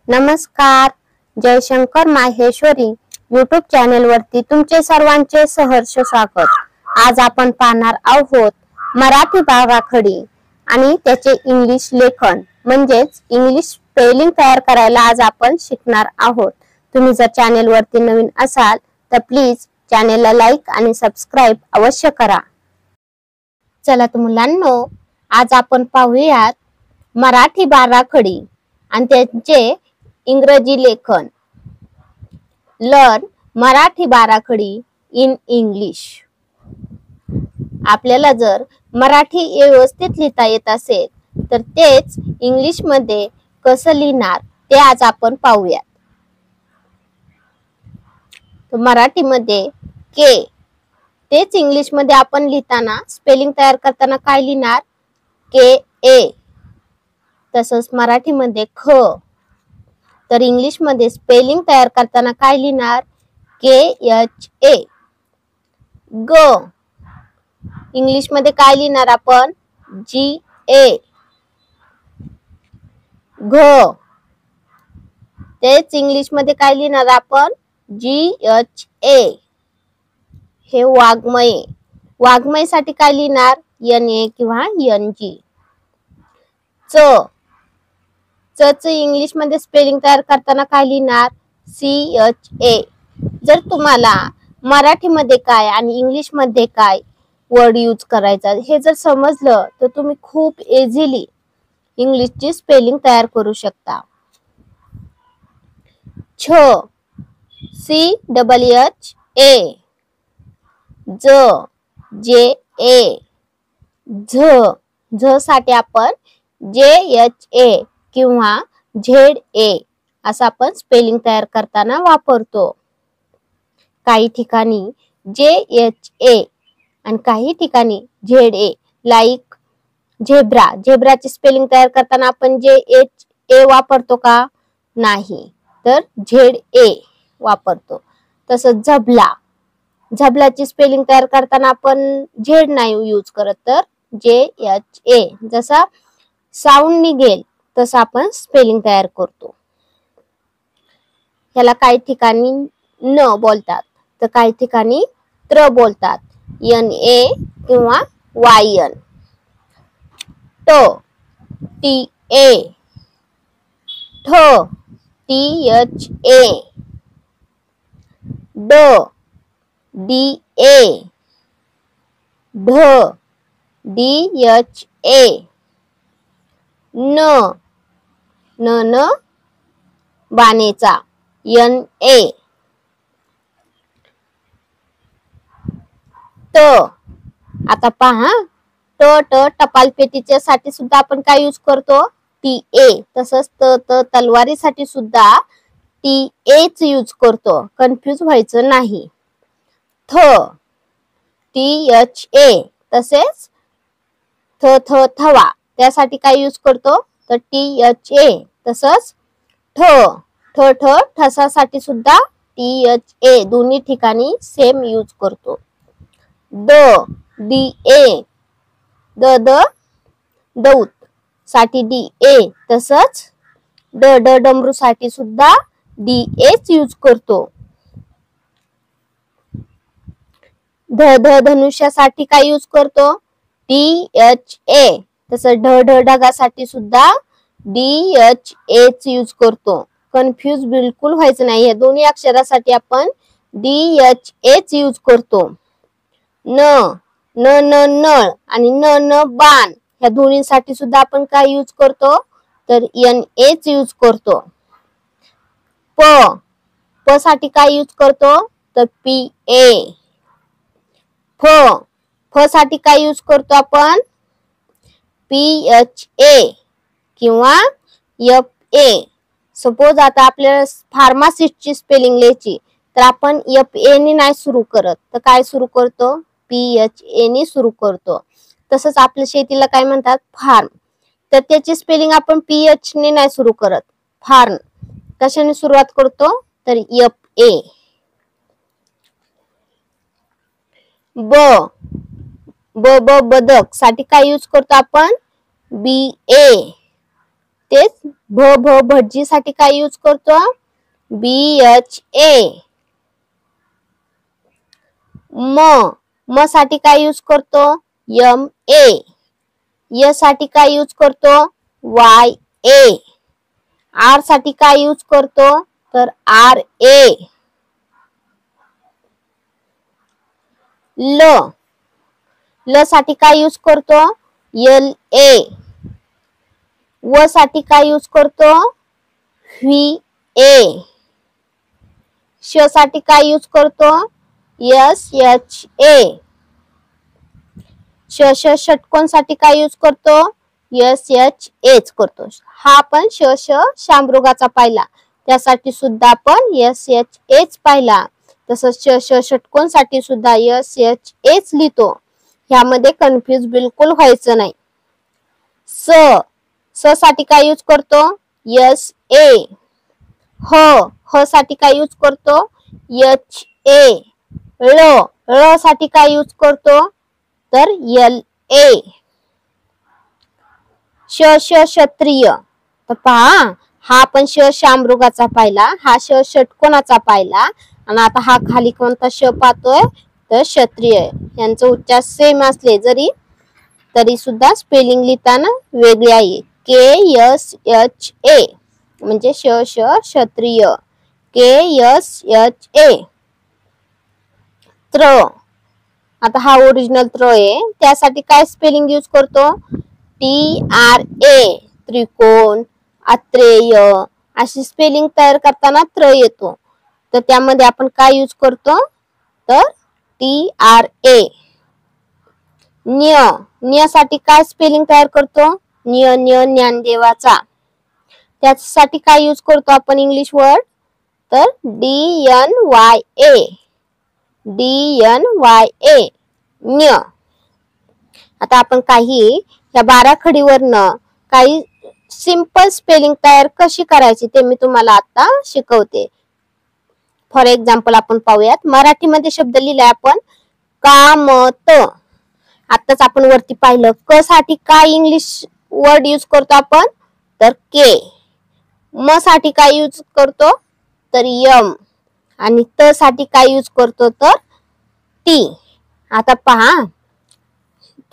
नमस्कार. Jaishankar Maheshwari YouTube channel वरती तुमचे सर्वांचे सहर्ष स्वागत. आज आपण पाहणार आहोत मराठी बाराखडी आणि त्याचे इंग्लिश लेखन म्हणजेच इंग्लिश स्पेलिंग तयार करायला आज आपण शिकणार आहोत. तुम्ही जर चॅनल वरती नवीन असाल तर प्लीज चॅनलला लाईक आणि सबस्क्राईब अवश्य करा. चला तर मुलांनो, आज आपण पाहूयात मराठी बाराखडी आणि त्याचे इंग्रजी लेखन. लर्न मराठी बाराखडी इन इंग्लिश. आपल्याला जर मराठी व्यवस्थित लिहिता येत असेल तर तेच इंग्लिश मध्ये कसं लिहिणार ते आज आपण पाहूयात. मराठी मध्ये के तेच इंग्लिश मध्ये आपण लिहिताना स्पेलिंग तयार करताना काय लिहिणार? के ए. तसंच मराठी मध्ये ख तर इंग्लिश मध्ये स्पेलिंग तयार करताना काय लिहिणार? के एच ए. ग इंग्लिश मध्ये काय लिहिणार आपण? जी ए. घ तेच इंग्लिश मध्ये काय लिहिणार आपण? G H A. हे वाग्मय. वाग्मयसाठी काय लिहिणार? एन ए किंवा एन जी. च च इंग्लिश मध्ये स्पेलिंग तयार करताना काय लिहिणार? C H A. जर तुम्हाला मराठी मध्ये काय आणि इंग्लिश मध्ये काय वर्ड यूज करायचा हे जर समजलं तर तुम्ही खूप इझिली इंग्लिशची स्पेलिंग तयार करू शकता. छ सी डबल एच ए. ज जे ए. झ झ साठी आपण जे एच ए किंवा झेड ए असं आपण स्पेलिंग तयार करताना वापरतो. काही ठिकाणी जे एच ए आणि काही ठिकाणी झेड ए. Like zebra. झेब्राची स्पेलिंग तयार करताना आपण जे एच ए वापरतो का? नाही, तर झेड ए वापरतो. तसंच झबला. झबलाची स्पेलिंग तयार करताना आपण झेड नाही यूज करत तर जे एच ए. जसा साऊंड निघेल तसं आपण स्पेलिंग तयार करतो. याला काही ठिकाणी न बोलतात तर काही ठिकाणी त्र बोलतात. एन ए किंवा वाय एन. ट टी ए. ठ टी एच ए. ड डी ए. ढ डी एच ए. न न बाणेचा एन ए. ट आता पहा, ट ट टपाल पेटीच्या साठी सुद्धा आपण काय यूज करतो? T A. तसंच त त तलवारीसाठी सुद्धा टी एच यूज करतो. कन्फ्यूज व्हायचं नाही. थ टी एच ए. तसेच थ थ थवा त्यासाठी काय यूज करतो? तर टी एच ए. तसंच ठ ठ ठ ठसासाठी सुद्धा टी एच ए. दोन्ही ठिकाणी सेम यूज करतो. द डी ए. द द दौत साठी डी ए. तसंच ड ड डमरू साठी सुद्धा डी एच यूज करतो. ध ध धनुष्यासाठी काय यूज करतो? T H A. तसं ढ ढ ढगासाठी सुद्धा डी एच एच यूज करतो. कन्फ्यूज बिलकुल व्हायचं नाही. या दोन्ही अक्षरासाठी आपण डी एच एच यूज करतो. न न न नळ आणि न न बाण या दोन्हीसाठी सुद्धा आपण काय यूज करतो? तर एन एच यूज करतो. प प साठी काय यूज करतो? तर पी ए. फ फ साठी काय यूज करतो आपण? पी एच ए किंवा एफ ए. सपोज आता आपल्याला फार्मासिस्टची स्पेलिंग लिहायची तर आपण एफ ए ने नाही सुरू करत तर काय सुरू करतो? पी एच ए ने सुरू करतो. तसंच आपल्या शेतीला काय म्हणतात? फार्म. तर त्याची स्पेलिंग आपण पी एच ने नाही सुरू करत. फार्म कशाने सुरुवात करतो? तर एफ ए. ब ब ब बदक साठी काय यूज करतो आपण? बी ए. तेच भटजी साठी काय यूज करतो? BHA. म साठी काय यूज करतो? MA. य साठी काय यूज करतो? YA. आर साठी काय यूज करतो? तर RA. ल साठी काय यूज करतो? LA. व साठी काय यूज करतो? VA. श साठी काय यूज करतो? SHA. षटकोन साठी काय यूज करतो? SHH करतो. हा आपण शामृगाचा पाहिला, त्यासाठी सुद्धा आपण SHH पाहिला. तसंच षटकोन साठी सुद्धा SHH लिहितो. ह्यामध्ये कन्फ्यूज बिलकुल व्हायचं नाही. स साठी काय यूज करतो? SA. ह साठी काय यूज करतो? HA. ळ साठी काय यूज करतो? तर LA. क्षत्रिय. तर पहा, हा आपण शामृगाचा पाहिला, हा षटकोनाचा पाहिला, आणि आता हा खाली कोणता श पाहतोय? तर क्षत्रिय. यांचे उच्चार सेम असले तरी सुद्धा स्पेलिंग लिहिताना वेगळी आहे. KSHA म्हणजे क्षत्रिय. KSHA. त्र. आता हा ओरिजिनल त्र आहे, त्यासाठी काय स्पेलिंग यूज करतो? TRA. त्रिकोण, अत्रेय अशी स्पेलिंग तयार करताना त्र येतो. तर त्यामध्ये आपण काय यूज करतो? तर TRA. न्य साठी काय स्पेलिंग तयार करतो? ज्ञानदेवाचा. त्यासाठी काय यूज करतो आपण इंग्लिश वर्ड? तर DNYA. DNYA. न्य. आता आपण काही या बाराखडीवरनं काही सिंपल स्पेलिंग तयार कशी करायची ते मी तुम्हाला आता शिकवते. फॉर एक्झाम्पल आपण पाहूयात. मराठीमध्ये शब्द लिहिलाय आपण कामत. आताच आपण वरती पाहिलं. क साठी काय इंग्लिश वर्ड यूज करतो आपण? तर के. म साठी काय यूज करतो? तर यम. आणि त साठी काय यूज करतो? तर टी. आता पहा,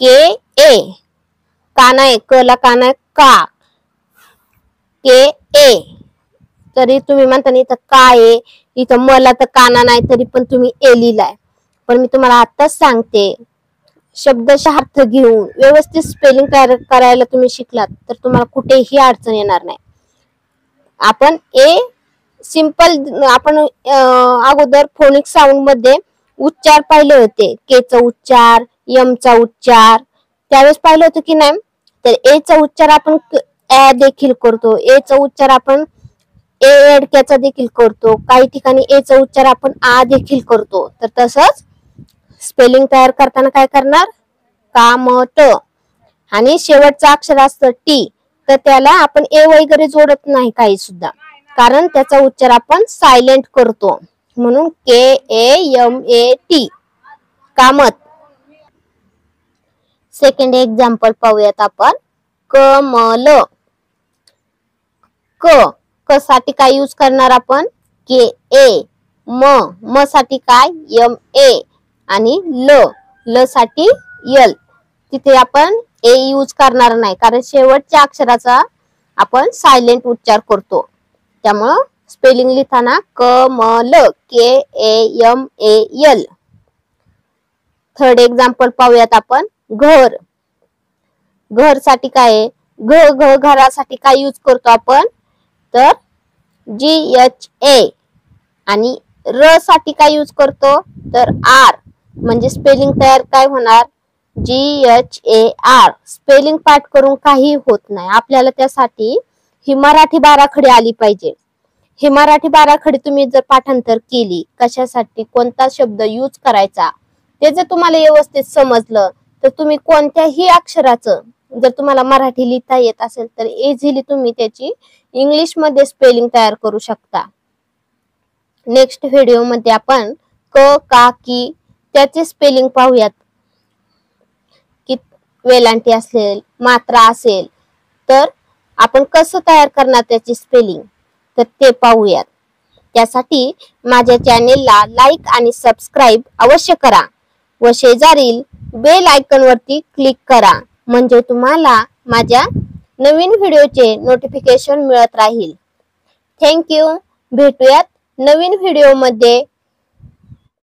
के ए. काना आहे, क ला काना आहे, का. के ए. तरी तुम्ही म्हणता इथं काय आहे, इथं मला तर काना नाही, तरी पण तुम्ही ए लिहिलाय. पण मी तुम्हाला आताच सांगते, शब्दशः अर्थ घेऊन व्यवस्थित स्पेलिंग तयार करायला तुम्ही शिकलात तर तुम्हाला कुठेही अडचण येणार नाही. आपण सिंपल आपण अगोदर फोनिक साऊंड मध्ये उच्चार पाहिले होते. के चा उच्चार, यम चा उच्चार त्यावेळेस पाहिलं होतं की नाही? तर ए चा उच्चार आपण ए देखील करतो. ए चा उच्चार आपण ए एडक्याचा देखील करतो. काही ठिकाणी ए चा उच्चार आपण आ देखील करतो. तर तसंच स्पेलिंग तयार करताना काय करणार? कामत. आणि शेवटचं अक्षर असतं टी, तर त्याला आपण ए वगैरे जोडत नाही काही सुद्धा, कारण त्याचा उच्चार आपण सायलेंट करतो. म्हणून KAMAT. कामत. सेकंड एक्झाम्पल पाहूयात आपण. कमल. क साठी काय यूज करणार आपण? KA. म साठी काय? MA. आणि ल साठी यल. तिथे आपण ए यूज करणार नाही, कारण शेवटच्या अक्षराचा आपण सायलेंट उच्चार करतो. त्यामुळं स्पेलिंग लिहिताना कमल. KAMAL. थर्ड एक्झाम्पल पाहूयात आपण. घर. घर साठी काय? घरासाठी काय यूज करतो आपण? तर GHA. आणि र साठी काय यूज करतो? तर R. म्हणजे स्पेलिंग तयार काय होणार? GHAR. स्पेलिंग पाठ करून काही होत नाही. आपल्याला त्यासाठी ही मराठी बाराखडी आली पाहिजे. ही मराठी बाराखडी तुम्ही जर पाठांतर केली, कशासाठी कोणता शब्द यूज करायचा ते जर तुम्हाला व्यवस्थित समजलं, तर तुम्ही कोणत्याही अक्षराचं जर तुम्हाला मराठी लिहिता येत असेल तर इझिली तुम्ही त्याची इंग्लिश मध्ये स्पेलिंग तयार करू शकता. नेक्स्ट व्हिडिओ मध्ये आपण क, का, की त्याचे स्पेलिंग पाहूयात. की वेलांटी असेल, मात्रा असेल, तर आपण कसं तयार करणार त्याची स्पेलिंग तर ते पाहूयात. त्यासाठी माझ्या चॅनेलला लाईक आणि सबस्क्राईब अवश्य करा व शेजारील बेल आयकॉन वरती क्लिक करा म्हणजे तुम्हाला माझ्या नवीन व्हिडिओचे नोटिफिकेशन मिळत राहील. Thank you. भेटूयात नवीन व्हिडिओमध्ये.